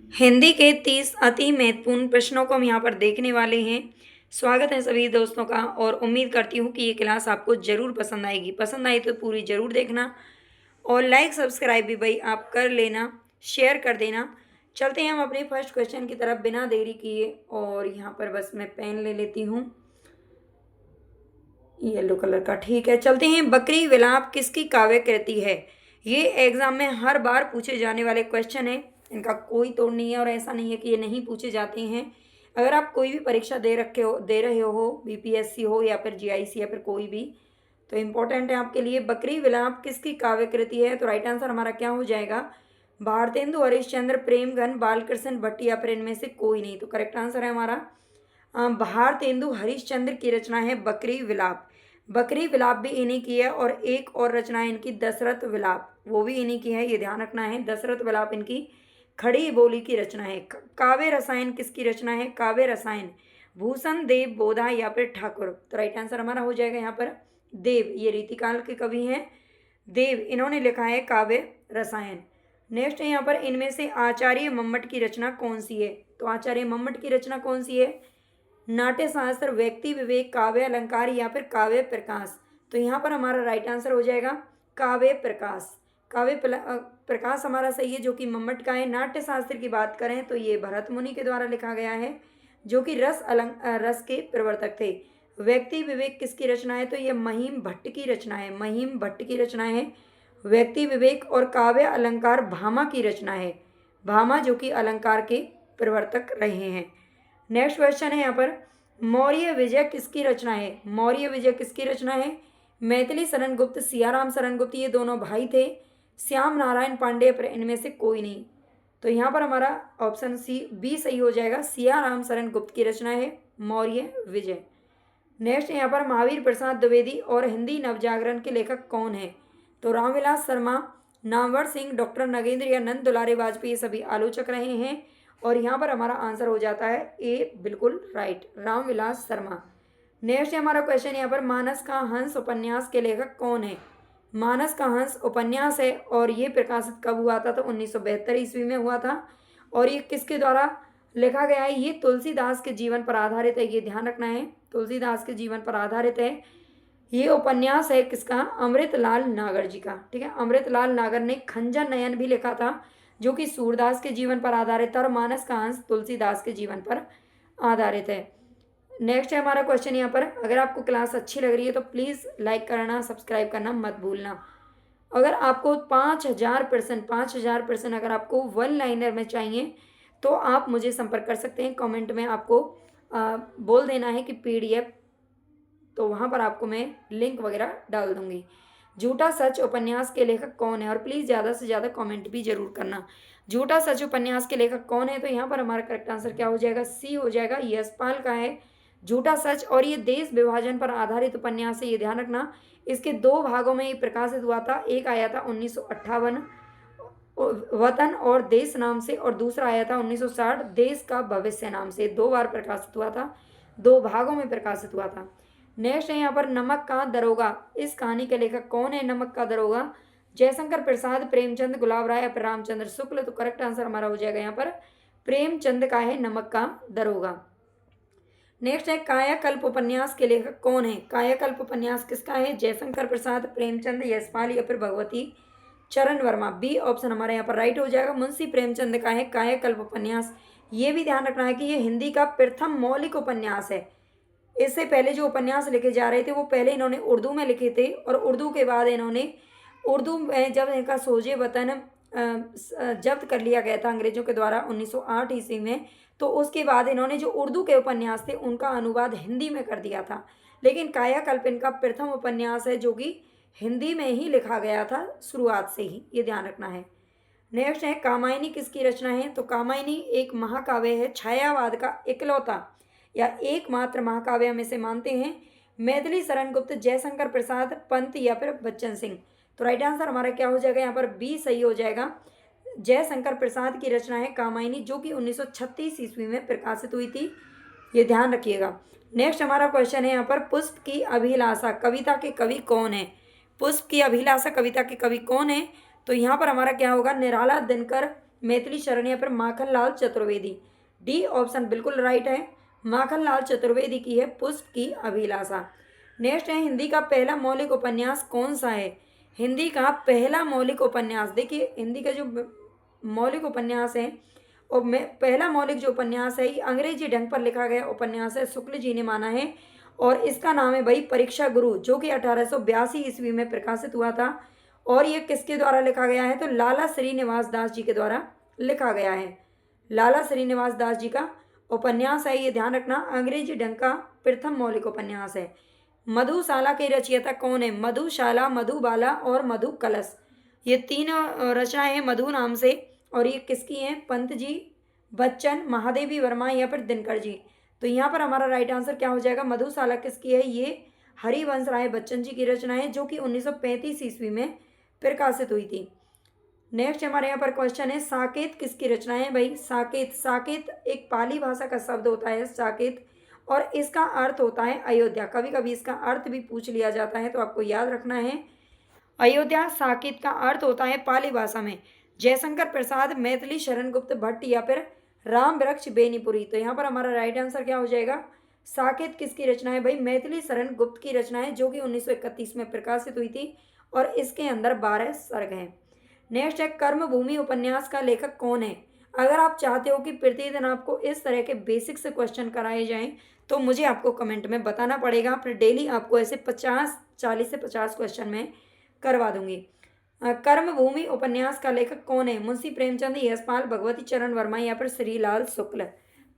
हिंदी के 30 अति महत्वपूर्ण प्रश्नों को हम यहाँ पर देखने वाले हैं। स्वागत है सभी दोस्तों का और उम्मीद करती हूँ कि ये क्लास आपको ज़रूर पसंद आएगी। पसंद आई तो पूरी ज़रूर देखना और लाइक सब्सक्राइब भी भाई आप कर लेना, शेयर कर देना। चलते हैं हम अपने फर्स्ट क्वेश्चन की तरफ बिना देरी किए और यहाँ पर बस मैं पेन ले लेती हूँ येलो कलर का। ठीक है, चलते हैं। बकरी विलाप किसकी काव्य कृति है? ये एग्जाम में हर बार पूछे जाने वाले क्वेश्चन है, इनका कोई तोड़ नहीं है और ऐसा नहीं है कि ये नहीं पूछे जाते हैं। अगर आप कोई भी परीक्षा दे रहे हो, बीपीएससी हो या फिर जीआईसी या फिर कोई भी, तो इम्पोर्टेंट है आपके लिए। बकरी विलाप किसकी काव्य कृति है? तो राइट आंसर हमारा क्या हो जाएगा? भारतेंदु हरिश्चंद्र, प्रेमघन, बालकृष्ण भट्ट या फिर इनमें से कोई नहीं। तो करेक्ट आंसर है हमारा भारतेंदु हरिश्चंद्र की रचना है बकरी विलाप। बकरी विलाप भी इन्हीं की है और एक और रचना है इनकी दशरथ विलाप, वो भी इन्हीं की है, ये ध्यान रखना है। दशरथ विलाप इनकी खड़ी बोली की रचना है। काव्य रसायन किसकी रचना है? काव्य रसायन भूषण देव बोधा या फिर ठाकुर। तो राइट आंसर हमारा हो जाएगा यहाँ पर देव, ये रीतिकाल के कवि हैं देव, इन्होंने लिखा है काव्य रसायन। नेक्स्ट है यहाँ पर, इनमें से आचार्य मम्मट की रचना कौन सी है? तो आचार्य मम्मट की रचना कौन सी है? नाट्य शास्त्र, व्यक्ति विवेक, काव्य अलंकार या फिर काव्य प्रकाश। तो यहाँ पर हमारा राइट आंसर हो जाएगा काव्य प्रकाश। प्रकाश हमारा सही है, जो कि मम्मट का है। नाट्य शास्त्र की बात करें तो ये भरत मुनि के द्वारा लिखा गया है, जो कि रस के प्रवर्तक थे। व्यक्ति विवेक किसकी रचना है? तो ये महिम भट्ट की रचना है, महिम भट्ट की रचना है व्यक्ति विवेक। और काव्य अलंकार भामा की रचना है, भामा जो कि अलंकार के प्रवर्तक रहे हैं। नेक्स्ट क्वेश्चन है यहाँ पर, मौर्य विजय किसकी रचना है? मौर्य विजय किसकी रचना है? मैथिली शरण गुप्त, सियाराम शरण गुप्त, ये दोनों भाई थे। श्याम नारायण पांडे, पर इनमें से कोई नहीं। तो यहाँ पर हमारा ऑप्शन सी बी सही हो जाएगा, सियाराम शरण गुप्त की रचना है मौर्य विजय। नेक्स्ट यहाँ पर, महावीर प्रसाद द्विवेदी और हिंदी नवजागरण के लेखक कौन है? तो रामविलास शर्मा, नामवर सिंह, डॉक्टर नगेंद्र या नंद दुलारे वाजपेयी, सभी आलोचक रहे हैं। और यहाँ पर हमारा आंसर हो जाता है ए, बिल्कुल राइट, रामविलास शर्मा। नेक्स्ट हमारा क्वेश्चन यहाँ पर, मानस का हंस उपन्यास के लेखक कौन है? मानस का हंस उपन्यास है और ये प्रकाशित कब हुआ था? तो 1972 ईस्वी में हुआ था। और ये किसके द्वारा लिखा गया है? ये तुलसीदास के जीवन पर आधारित है, ये ध्यान रखना है, तुलसीदास के जीवन पर आधारित है। ये उपन्यास है किसका? अमृतलाल नागर जी का। ठीक है, अमृतलाल नागर ने खंजर नयन भी लिखा था, जो कि सूरदास के जीवन पर आधारित था। और मानस का हंस तुलसीदास के जीवन पर आधारित है। नेक्स्ट है हमारा क्वेश्चन यहाँ पर, अगर आपको क्लास अच्छी लग रही है तो प्लीज़ लाइक करना, सब्सक्राइब करना मत भूलना। अगर आपको 5,000% अगर आपको वन लाइनर में चाहिए तो आप मुझे संपर्क कर सकते हैं। कमेंट में आपको बोल देना है कि पीडीएफ, तो वहाँ पर आपको मैं लिंक वगैरह डाल दूँगी। झूठा सच उपन्यास के लेखक कौन है? और प्लीज़ ज़्यादा से ज़्यादा कमेंट भी जरूर करना। झूठा सच उपन्यास के लेखक कौन है? तो यहाँ पर हमारा करेक्ट आंसर क्या हो जाएगा? सी हो जाएगा, यशपाल का है झूठा सच। और ये देश विभाजन पर आधारित उपन्यास है, ये ध्यान रखना। इसके दो भागों में ये प्रकाशित हुआ था, एक आया था 1958 वतन और देश नाम से, और दूसरा आया था 1960 देश का भविष्य नाम से। दो बार प्रकाशित हुआ था, दो भागों में प्रकाशित हुआ था। नेक्स्ट है यहाँ पर, नमक का दरोगा, इस कहानी के लेखक कौन है? नमक का दरोगा जयशंकर प्रसाद, प्रेमचंद, गुलाब राय या फिर रामचंद्र शुक्ल। तो करेक्ट आंसर हमारा हो जाएगा यहाँ पर प्रेमचंद का है नमक का दरोगा। नेक्स्ट है, कायाकल्प उपन्यास के लेखक कौन है? कायाकल्प उपन्यास किसका है? जयशंकर प्रसाद, प्रेमचंद, यशपाल या फिर भगवती चरण वर्मा। बी ऑप्शन हमारे यहाँ पर राइट हो जाएगा, मुंशी प्रेमचंद का है कायाकल्प उपन्यास। ये भी ध्यान रखना है कि ये हिंदी का प्रथम मौलिक उपन्यास है। इससे पहले जो उपन्यास लिखे जा रहे थे वो पहले इन्होंने उर्दू में लिखे थे, और उर्दू के बाद इन्होंने उर्दू में जब इनका सोजे वतन जब्त कर लिया गया था अंग्रेजों के द्वारा 1908 ईस्वी में, तो उसके बाद इन्होंने जो उर्दू के उपन्यास थे उनका अनुवाद हिंदी में कर दिया था। लेकिन कायाकल्प इनका प्रथम उपन्यास है जो कि हिंदी में ही लिखा गया था शुरुआत से ही, ये ध्यान रखना है। नेक्स्ट है, कामायनी किसकी रचना है? तो कामायनी एक महाकाव्य है, छायावाद का इकलौता या एकमात्र महाकाव्य में से मानते हैं। मैथिली शरण गुप्त, जयशंकर प्रसाद, पंत या फिर बच्चन सिंह। तो राइट आंसर हमारा क्या हो जाएगा? यहाँ पर बी सही हो जाएगा, जयशंकर प्रसाद की रचना है कामायनी, जो कि 1936 ईस्वी में प्रकाशित हुई थी, ये ध्यान रखिएगा। नेक्स्ट हमारा क्वेश्चन है यहाँ पर, पुष्प की अभिलाषा कविता के कवि कौन है? पुष्प की अभिलाषा कविता के कवि कौन है? तो यहाँ पर हमारा क्या होगा? निराला दिनकर मैथिली शरण या फिर माखनलाल चतुर्वेदी। डी ऑप्शन बिल्कुल राइट है, माखनलाल चतुर्वेदी की है पुष्प की अभिलाषा। नेक्स्ट है हिंदी का पहला मौलिक उपन्यास कौन सा है। हिंदी का पहला मौलिक उपन्यास, देखिए हिंदी का जो मौलिक उपन्यास है और मैं पहला मौलिक जो उपन्यास है ये अंग्रेजी ढंग पर लिखा गया उपन्यास है, शुक्ल जी ने माना है और इसका नाम है भाई परीक्षा गुरु, जो कि 1882 ईस्वी में प्रकाशित हुआ था। और ये किसके द्वारा लिखा गया है, तो लाला श्रीनिवास दास जी के द्वारा लिखा गया है। लाला श्रीनिवास दास जी का उपन्यास है, ये ध्यान रखना, अंग्रेजी ढंग का प्रथम मौलिक उपन्यास है। मधुशाला के रचयिता कौन है, मधुशाला, मधुबाला और मधु कलश, ये तीन रचनाएं हैं मधु नाम से और ये किसकी हैं, पंत जी, बच्चन, महादेवी वर्मा या फिर दिनकर जी। तो यहाँ पर हमारा राइट आंसर क्या हो जाएगा, मधुशाला किसकी है, ये हरिवंश राय बच्चन जी की रचना है जो कि 1935 ईस्वी में प्रकाशित हुई थी। नेक्स्ट हमारे यहाँ पर क्वेश्चन है साकेत किसकी रचना है भाई। साकेत, साकेत एक पाली भाषा का शब्द होता है साकेत और इसका अर्थ होता है अयोध्या। कभी कभी इसका अर्थ भी पूछ लिया जाता है तो आपको याद रखना है अयोध्या। साकेत का अर्थ होता है पाली भाषा में जयशंकर प्रसाद, मैथिली शरण गुप्त भट्ट या फिर राम वृक्ष बेनीपुरी। तो यहाँ पर हमारा राइट आंसर क्या हो जाएगा, साकेत किसकी रचना है भाई, मैथिली शरण गुप्त की रचना है जो कि 1931 में प्रकाशित हुई थी और इसके अंदर 12 सर्ग हैं। नेक्स्ट है कर्मभूमि उपन्यास का लेखक कौन है। अगर आप चाहते हो कि प्रतिदिन आपको इस तरह के बेसिक से क्वेश्चन कराए जाएं तो मुझे आपको कमेंट में बताना पड़ेगा, फिर डेली आपको ऐसे 40 से 50 क्वेश्चन में करवा दूंगी। कर्मभूमि उपन्यास का लेखक कौन है, मुंशी प्रेमचंद, यशपाल, भगवती चरण वर्मा या फिर श्रीलाल शुक्ल।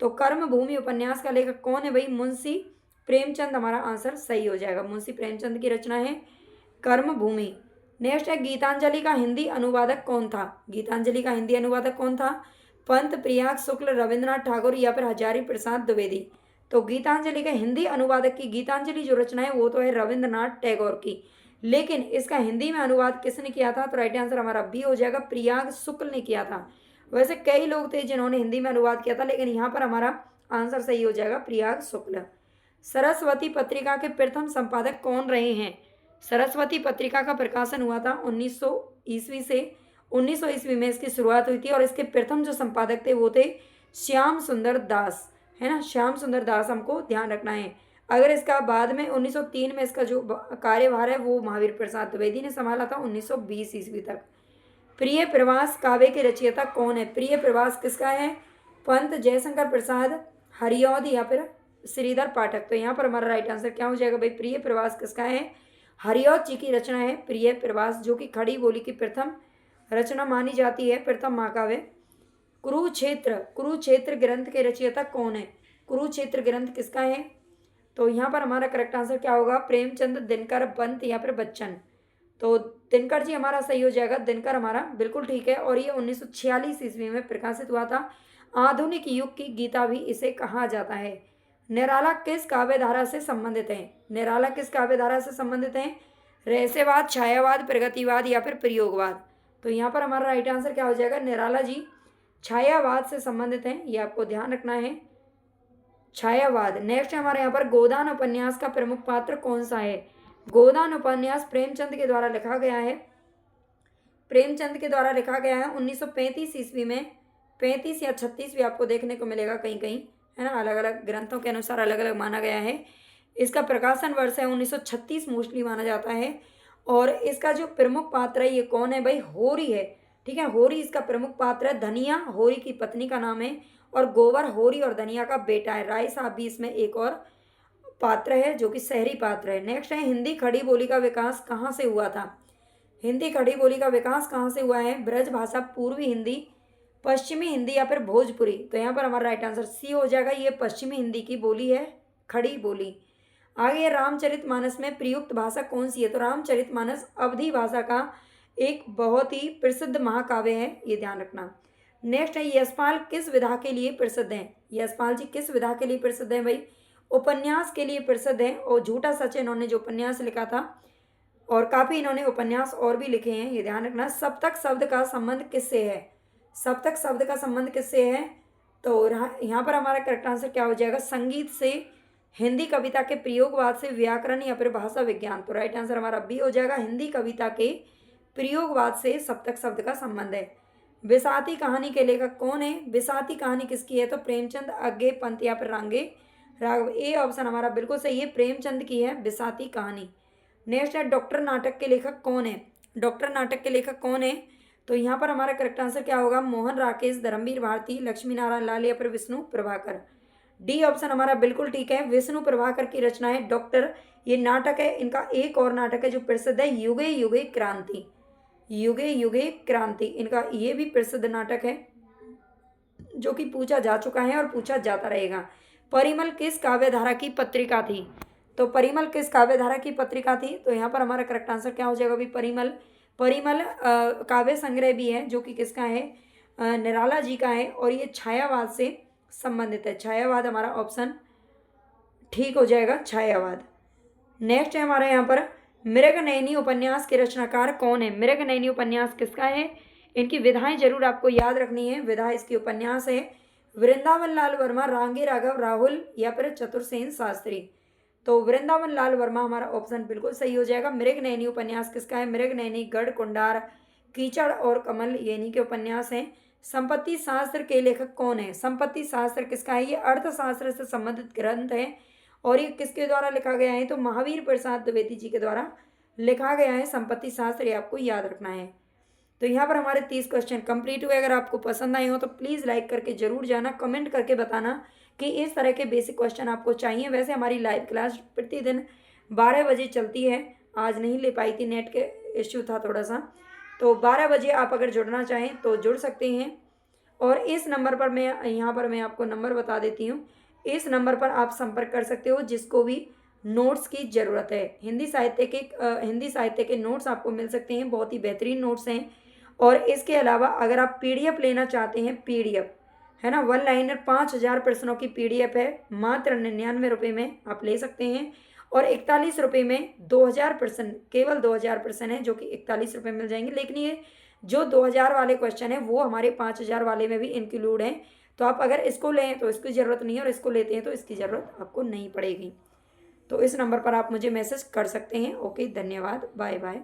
तो कर्मभूमि उपन्यास का लेखक कौन है भाई, मुंशी प्रेमचंद हमारा आंसर सही हो जाएगा, मुंशी प्रेमचंद की रचना है कर्मभूमि। नेक्स्ट है गीतांजलि का हिंदी अनुवादक कौन था। गीतांजलि का हिंदी अनुवादक कौन था, पंत, प्रयाग शुक्ल, रविंद्रनाथ ठाकुर या फिर हजारी प्रसाद द्विवेदी। तो गीतांजलि के हिंदी अनुवादक की गीतांजलि जो रचना है वो तो है रविंद्रनाथ टैगोर की, लेकिन इसका हिंदी में अनुवाद किसने किया था, तो राइट आंसर हमारा बी हो जाएगा, प्रयाग शुक्ल ने किया था। वैसे कई लोग थे जिन्होंने हिंदी में अनुवाद किया था लेकिन यहाँ पर हमारा आंसर सही हो जाएगा प्रयाग शुक्ल। सरस्वती पत्रिका के प्रथम संपादक कौन रहे हैं। सरस्वती पत्रिका का प्रकाशन हुआ था 1900 ईस्वी से 1900 ईस्वी में इसकी शुरुआत हुई थी और इसके प्रथम जो संपादक थे वो थे श्याम सुंदर दास, है ना, श्याम सुंदर दास हमको ध्यान रखना है। अगर इसका बाद में 1903 में इसका जो कार्यभार है वो महावीर प्रसाद द्विवेदी ने संभाला था 1920 ईस्वी तक। प्रिय प्रवास काव्य के रचयिता कौन है। प्रिय प्रवास किसका है, पंत, जयशंकर प्रसाद, हरिऔध या फिर श्रीधर पाठक। तो यहाँ पर हमारा राइट आंसर क्या हो जाएगा भाई, प्रिय प्रवास किसका है, हरिऔध जी की रचना है प्रिय प्रवास, जो कि खड़ी बोली की प्रथम रचना मानी जाती है, प्रथम महाकाव्य। कुरुक्षेत्र, कुरुक्षेत्र ग्रंथ के रचयिता कौन है। कुरुक्षेत्र ग्रंथ किसका है, तो यहाँ पर हमारा करेक्ट आंसर क्या होगा, प्रेमचंद, दिनकर, पंत या फिर बच्चन। तो दिनकर जी हमारा सही हो जाएगा, दिनकर हमारा बिल्कुल ठीक है और ये 1946 ईस्वी में प्रकाशित हुआ था। आधुनिक युग की गीता भी इसे कहा जाता है। निराला किस काव्य धारा से संबंधित है। निराला किस काव्य धारा से संबंधित है, रहस्यवाद, छायावाद, प्रगतिवाद या फिर प्रयोगवाद। तो यहाँ पर हमारा राइट आंसर क्या हो जाएगा, निराला जी छायावाद से संबंधित हैं, ये आपको ध्यान रखना है, छायावाद। नेक्स्ट हमारे यहाँ पर गोदान उपन्यास का प्रमुख पात्र कौन सा है। गोदान उपन्यास प्रेमचंद के द्वारा लिखा गया है, प्रेमचंद के द्वारा लिखा गया है 1935 ईस्वी में, 35 या 36 भी आपको देखने को मिलेगा कहीं कहीं, है ना, अलग अलग ग्रंथों के अनुसार अलग अलग माना गया है। इसका प्रकाशन वर्ष है 1936 मोस्टली माना जाता है और इसका जो प्रमुख पात्र है ये कौन है भाई, होरी है, ठीक है, होरी इसका प्रमुख पात्र है। धनिया होरी की पत्नी का नाम है और गोबर होरी और धनिया का बेटा है। राय साहब भी इसमें एक और पात्र है जो कि शहरी पात्र है। नेक्स्ट है हिंदी खड़ी बोली का विकास कहाँ से हुआ था। हिंदी खड़ी बोली का विकास कहाँ से हुआ है, ब्रज भाषा, पूर्वी हिंदी, पश्चिमी हिंदी या फिर भोजपुरी। तो यहाँ पर हमारा राइट आंसर सी हो जाएगा, ये पश्चिमी हिंदी की बोली है खड़ी बोली। आगे रामचरितमानस में प्रयुक्त भाषा कौन सी है, तो रामचरितमानस अवधी भाषा का एक बहुत ही प्रसिद्ध महाकाव्य है, ये ध्यान रखना। नेक्स्ट है यशपाल किस विधा के लिए प्रसिद्ध हैं। यशपाल जी किस विधा के लिए प्रसिद्ध हैं भाई, उपन्यास के लिए प्रसिद्ध हैं और झूठा सच इन्होंने जो उपन्यास लिखा था और काफ़ी इन्होंने उपन्यास और भी लिखे हैं, ये ध्यान रखना। सप्तक शब्द का संबंध किससे है, सप्तक शब्द का संबंध किससे है, तो यहाँ पर हमारा करेक्ट आंसर क्या हो जाएगा, संगीत से, हिंदी कविता के प्रयोगवाद से, व्याकरण या फिर भाषा विज्ञान। तो राइट आंसर हमारा बी हो जाएगा, हिंदी कविता के प्रयोगवाद से सप्तक शब्द का संबंध है। बिसाती कहानी के लेखक कौन है? बिसाती कहानी किसकी है? तो प्रेमचंद, अग्गे, पंत या फिर रांगे राघव। ए ऑप्शन हमारा बिल्कुल सही है, प्रेमचंद की है बिसाती कहानी। नेक्स्ट है डॉक्टर नाटक के लेखक कौन है? डॉक्टर नाटक के लेखक कौन है? तो यहाँ पर हमारा करेक्ट आंसर क्या होगा? मोहन राकेश, धर्मवीर भारती, लक्ष्मी नारायण लाल या फिर विष्णु प्रभाकर। डी ऑप्शन हमारा बिल्कुल ठीक है, विष्णु प्रभाकर की रचना है डॉक्टर। ये नाटक है, इनका एक और नाटक है जो प्रसिद्ध है, युगे युगे क्रांति। युगे युगे क्रांति इनका ये भी प्रसिद्ध नाटक है जो कि पूछा जा चुका है और पूछा जाता रहेगा। परिमल किस काव्यधारा की पत्रिका थी? तो परिमल किस काव्यधारा की पत्रिका थी? तो यहाँ पर हमारा करेक्ट आंसर क्या हो जाएगा अभी? परिमल। परिमल काव्य संग्रह भी है जो कि किसका है? निराला जी का है, और ये छायावाद से संबंधित है। छायावाद हमारा ऑप्शन ठीक हो जाएगा, छायावाद। नेक्स्ट है हमारा यहाँ पर मृगनयनी उपन्यास के रचनाकार कौन है? मृगनयनी उपन्यास किसका है? इनकी विधाएं जरूर आपको याद रखनी है। विधा इसकी उपन्यास है। वृंदावन लाल वर्मा, रांगे राघव, राहुल या फिर चतुर्सेन शास्त्री। तो वृंदावन लाल वर्मा हमारा ऑप्शन बिल्कुल सही हो जाएगा। मृगनयनी उपन्यास किसका है? मृगनयनी, गढ़ कुंडार, कीचड़ और कमल ये इन्हीं के उपन्यास हैं। संपत्ति शास्त्र के लेखक कौन है? संपत्ति शास्त्र किसका है? ये अर्थशास्त्र से संबंधित ग्रंथ है, और ये किसके द्वारा लिखा गया है? तो महावीर प्रसाद द्विवेदी जी के द्वारा लिखा गया है संपत्ति शास्त्र, ये आपको याद रखना है। तो यहाँ पर हमारे 30 क्वेश्चन कंप्लीट हुए। अगर आपको पसंद आए हो तो प्लीज़ लाइक करके जरूर जाना, कमेंट करके बताना कि इस तरह के बेसिक क्वेश्चन आपको चाहिए। वैसे हमारी लाइव क्लास प्रतिदिन 12 बजे चलती है। आज नहीं ले पाई थी, नेट के इश्यू था थोड़ा सा, तो 12 बजे आप अगर जुड़ना चाहें तो जुड़ सकते हैं। और इस नंबर पर मैं आपको नंबर बता देती हूँ। इस नंबर पर आप संपर्क कर सकते हो जिसको भी नोट्स की ज़रूरत है। हिंदी साहित्य के नोट्स आपको मिल सकते हैं, बहुत ही बेहतरीन नोट्स हैं। और इसके अलावा अगर आप पीडीएफ लेना चाहते हैं, पीडीएफ है ना, 1 लाइनर 5000 प्रश्नों की पीडीएफ है, मात्र 99 रुपये में आप ले सकते हैं। और 41 रुपये में 2000 प्रश्न, केवल 2000 प्रश्न है जो कि 41 रुपये मिल जाएंगे। लेकिन ये जो 2000 वाले क्वेश्चन है वो हमारे 5000 वाले में भी इंक्लूड हैं। तो आप अगर इसको लें तो इसकी ज़रूरत नहीं है, और इसको लेते हैं तो इसकी ज़रूरत आपको नहीं पड़ेगी। तो इस नंबर पर आप मुझे मैसेज कर सकते हैं। ओके, धन्यवाद, बाय बाय।